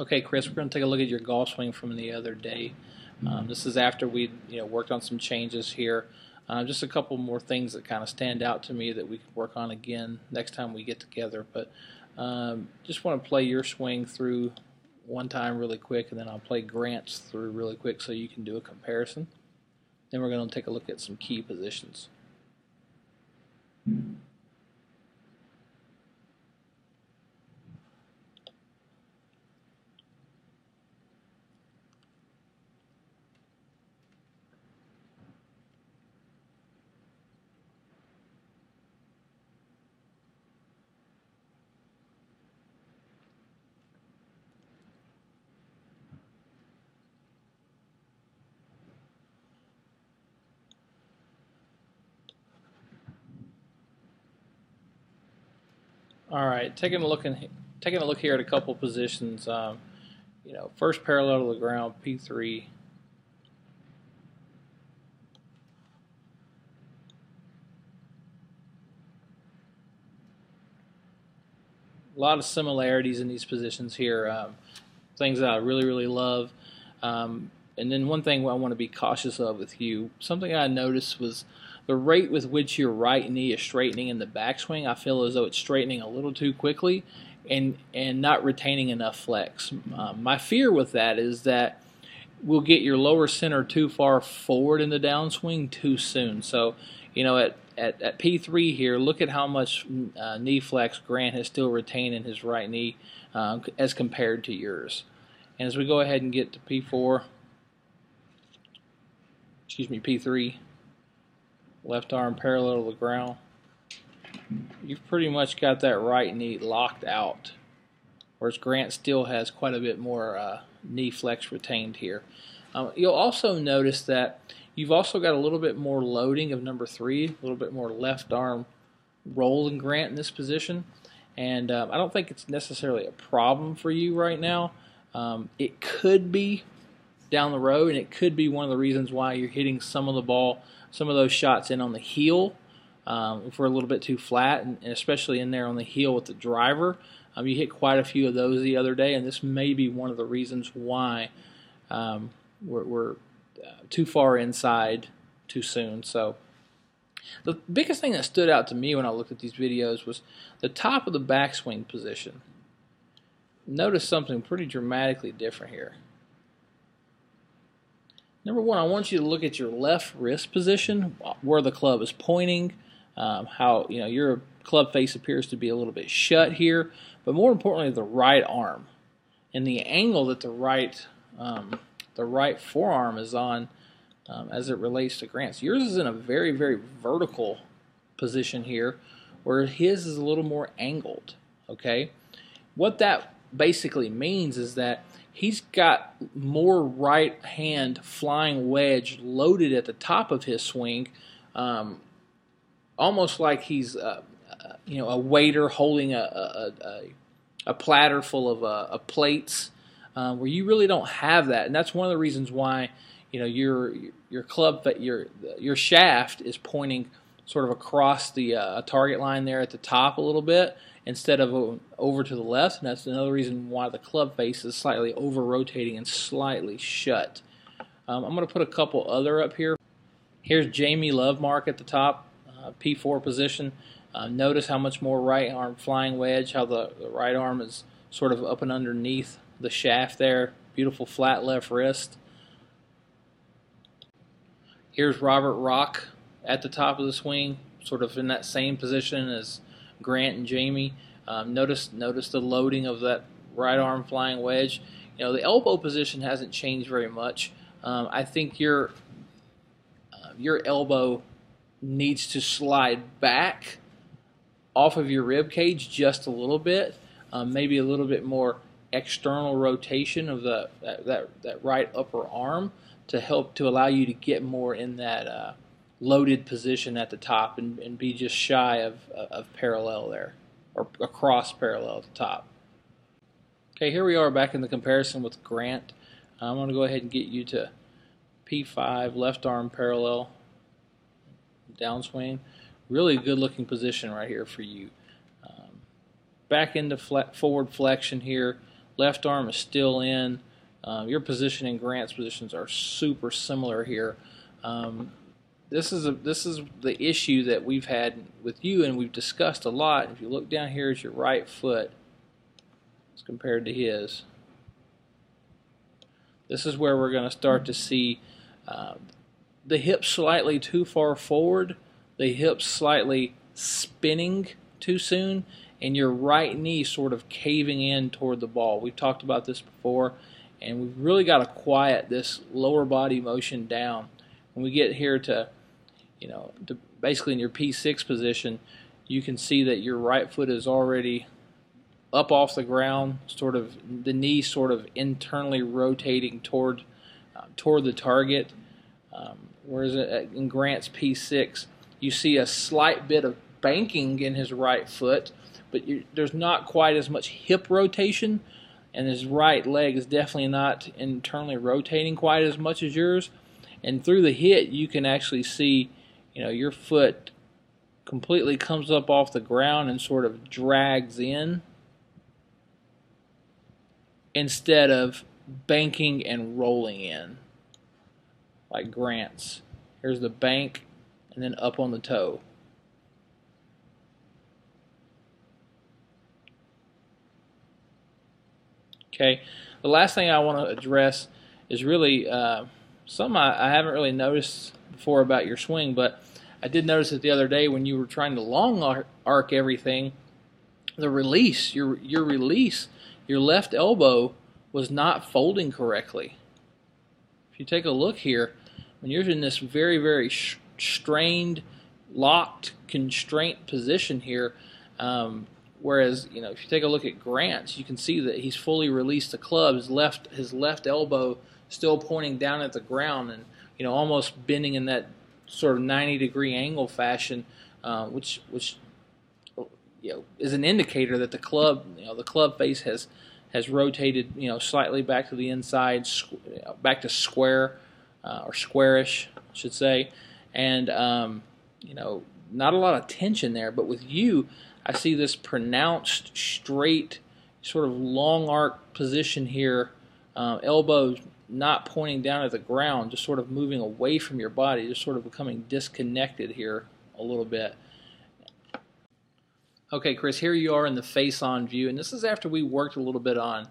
Okay, Chris, we're going to take a look at your golf swing from the other day. This is after we worked on some changes here. Just a couple more things that kind of stand out to me that we can work on again next time we get together. But just want to play your swing through one time really quick, and then I'll play Grant's through really quick so you can do a comparison. Then we're going to take a look at some key positions. All right, taking a look here at a couple positions. First parallel to the ground, P3. A lot of similarities in these positions here. Things that I really love. And then one thing I want to be cautious of with you, something I noticed was the rate with which your right knee is straightening in the backswing. I feel as though it's straightening a little too quickly and not retaining enough flex. My fear with that is that we'll get your lower center too far forward in the downswing too soon. So, at P3 here, look at how much knee flex Grant has still retained in his right knee as compared to yours. And as we go ahead and get to P3, left arm parallel to the ground, you've pretty much got that right knee locked out, whereas Grant still has quite a bit more knee flex retained here. You'll also notice that you've also got a little bit more loading of number 3, a little bit more left arm roll in Grant in this position, and I don't think it's necessarily a problem for you right now. It could be down the road, and it could be one of the reasons why you're hitting some of those shots in on the heel if we're a little bit too flat, and especially in there on the heel with the driver. You hit quite a few of those the other day, and this may be one of the reasons why we're too far inside too soon. So the biggest thing that stood out to me when I looked at these videos was the top of the backswing position. Notice something pretty dramatically different here. Number one, I want you to look at your left wrist position, where the club is pointing, how your club face appears to be a little bit shut here, but more importantly, the right arm and the angle that the right forearm is on as it relates to Grant's. Yours is in a very vertical position here, where his is a little more angled. Okay, what that basically means is that he's got more right hand flying wedge loaded at the top of his swing, almost like he's a waiter holding a platter full of plates, where you really don't have that, and that's one of the reasons why your shaft is pointing sort of across the target line there at the top a little bit, instead of over to the left, and that's another reason why the club face is slightly over-rotating and slightly shut. I'm going to put a couple other up here. Here's Jamie Lovemark at the top, P4 position. Notice how much more right arm flying wedge, how the right arm is sort of up and underneath the shaft there. Beautiful flat left wrist. Here's Robert Rock at the top of the swing, sort of in that same position as Grant and Jamie. Notice the loading of that right arm flying wedge. The elbow position hasn't changed very much. I think your elbow needs to slide back off of your rib cage just a little bit, maybe a little bit more external rotation of that right upper arm to allow you to get more in that loaded position at the top and be just shy of parallel there, or across parallel at the top. Okay, here we are back in the comparison with Grant. I'm going to go ahead and get you to P5, left arm parallel, downswing. Really good looking position right here for you. Back into forward flexion here, Left arm is still in. Your position and Grant's positions are super similar here. This is the issue that we've had with you, and we've discussed a lot. If you look down here at your right foot as compared to his, this is where we're going to start to see the hips slightly too far forward, the hips slightly spinning too soon, and your right knee sort of caving in toward the ball. We've talked about this before, and we've really got to quiet this lower body motion down. When we get here to, basically in your P6 position, you can see that your right foot is already up off the ground, sort of the knee sort of internally rotating toward the target. Whereas in Grant's P6, you see a slight bit of banking in his right foot, but there's not quite as much hip rotation, and his right leg is definitely not internally rotating quite as much as yours. And through the hit, you can actually see, your foot completely comes up off the ground and sort of drags in instead of banking and rolling in like Grant's. Here's the bank and then up on the toe. Okay, the last thing I want to address is really something I haven't really noticed before about your swing, but I did notice it the other day when you were trying to long arc everything. The release, your release, your left elbow was not folding correctly. If you take a look here, when you're in this very, very strained, locked, constraint position here, whereas if you take a look at Grant's, you can see that he's fully released the club. His left elbow still pointing down at the ground, and almost bending in that sort of 90-degree angle fashion, which is an indicator that the club face has rotated slightly back to the inside, back to square or squarish, I should say, and not a lot of tension there. But with you, I see this pronounced straight sort of long arc position here, elbows not pointing down at the ground, just sort of moving away from your body, just sort of becoming disconnected here a little bit. Okay, Chris, here you are in the face-on view, and this is after we worked a little bit on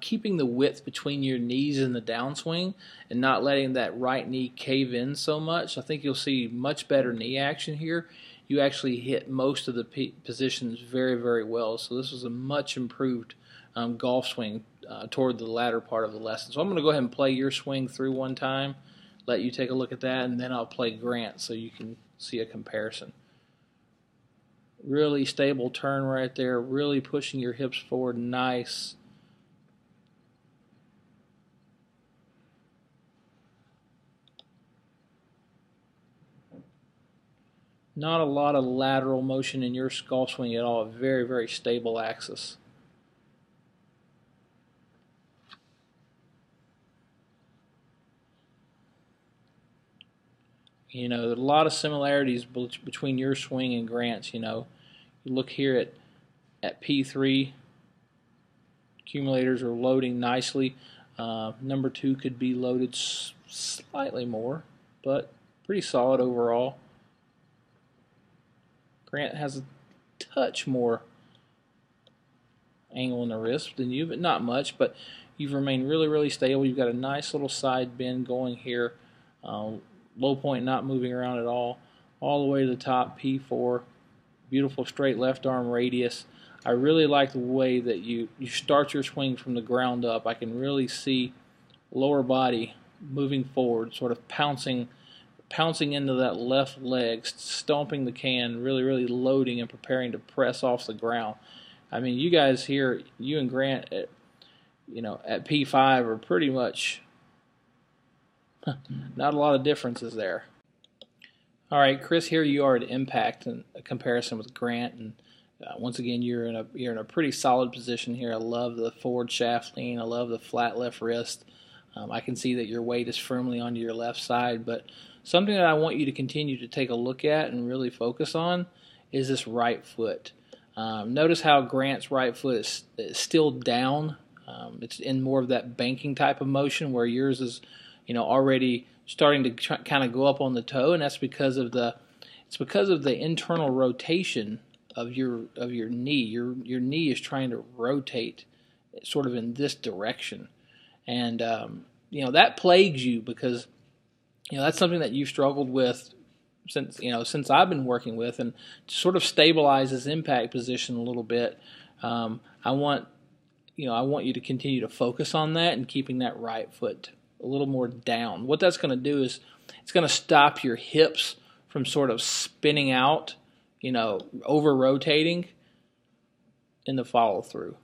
keeping the width between your knees in the downswing and not letting that right knee cave in so much. I think you'll see much better knee action here. You actually hit most of the positions very, very well, so this was a much improved golf swing toward the latter part of the lesson. So I'm going to go ahead and play your swing through one time, let you take a look at that, and then I'll play Grant so you can see a comparison. Really stable turn right there, really pushing your hips forward, nice. Not a lot of lateral motion in your golf swing at all, a very, very stable axis. A lot of similarities between your swing and Grant's. You look here at P3, accumulators are loading nicely. Number 2 could be loaded slightly more, but pretty solid overall. Grant has a touch more angle in the wrist than you, but not much. But you've remained really, really stable. You've got a nice little side bend going here. Low point not moving around at all the way to the top, P4. Beautiful straight left arm radius. I really like the way that you start your swing from the ground up. I can really see lower body moving forward, sort of pouncing into that left leg, stomping the can, really, really loading and preparing to press off the ground. I mean, you guys here, you and Grant at P5 are pretty much not a lot of differences there. All right, Chris, here you are at Impact in a comparison with Grant, and once again, you're in a pretty solid position here. I love the forward shaft lean. I love the flat left wrist. I can see that your weight is firmly onto your left side, but something that I want you to continue to take a look at and really focus on is this right foot. Notice how Grant's right foot is still down It's in more of that banking type of motion where yours is, already starting to kind of go up on the toe, and that's because of the internal rotation of your knee. Your knee is trying to rotate sort of in this direction, and that plagues you because that's something that you've struggled with since I've been working with, and to sort of stabilize this impact position a little bit. I want you to continue to focus on that and keeping that right foot a little more down. What that's going to do is it's going to stop your hips from sort of spinning out, over rotating in the follow through.